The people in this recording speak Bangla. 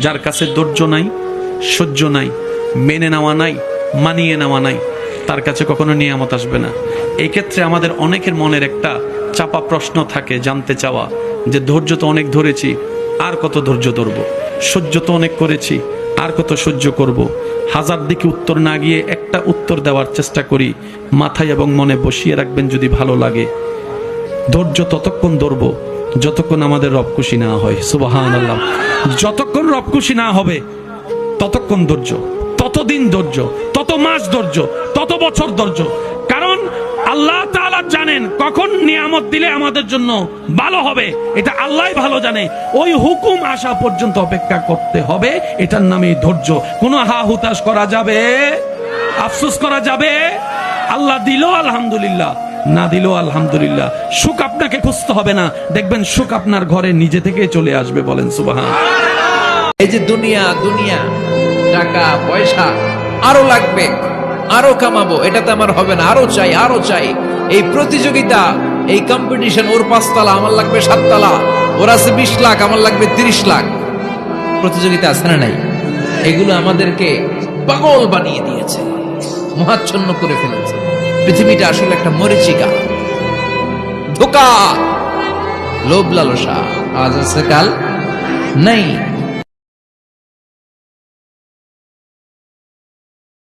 যার কাছে ধৈর্য নাই, সহ্য নাই, মেনে নেওয়া নাই, মানিয়ে নেওয়া নাই, তার কাছে কখনো নিয়ামত আসবে না। এই ক্ষেত্রে আমাদের অনেকের মনের একটা চাপা প্রশ্ন থাকে, জানতে চাওয়া যে ধৈর্য তো অনেক ধরেছি, আর কত ধৈর্য ধরবো, সহ্য তো অনেক করেছি, আর কত সহ্য করব। হাজার দিকে উত্তর না গিয়ে একটা উত্তর দেওয়ার চেষ্টা করি, মাথায় এবং মনে বসিয়ে রাখবেন যদি ভালো লাগে। ধৈর্য ততক্ষণ ধরবো যতক্ষণ আমাদের রব খুশি না হয়। সুবহানাল্লাহ। যতক্ষণ রব খুশি না হবে ততক্ষণ ধৈর্য, ততদিন ধৈর্য, তত মাস ধৈর্য, তত বছর ধৈর্য। কারণ আল্লাহ তাআলা জানেন কখন নিয়ামত দিলে আমাদের জন্য ভালো হবে, এটা আল্লাহই ভালো জানে। ওই হুকুম আসা পর্যন্ত অপেক্ষা করতে হবে, এটার নামই ধৈর্য। কোনো হা হুতাশ করা যাবে, আফসোস করা যাবে? আল্লাহ দিল আলহামদুলিল্লাহ, না দিল আলহামদুলিল্লাহ। সুখ আপনাকে খুঁজতে হবে না, দেখবেন সুখ আপনার ঘরে নিজে থেকে চলে আসবে। বলেন সুবহান। এই যে দুনিয়া দুনিয়া, টাকা পয়সা আরো লাগবে, আরো কামাবো, এটাতে আমার হবে না, আরো চাই আরো চাই। এই প্রতিযোগিতা, এই কম্পিটিশন, ওর 5 তলা আমার লাগবে 7 তলা, ওর আছে 20 লাখ আমার লাগবে 30 লাখ, প্রতিযোগিতা আছে না নাই? এগুলো আমাদেরকে পাগল বানিয়ে দিয়েছে, মহাচ্ছন্ন করে ফেলেছে। পৃথিবীটা আসলে একটা মরীচিকা, ধোঁকা, লোভ লালসা, আজ আছে কাল নাই।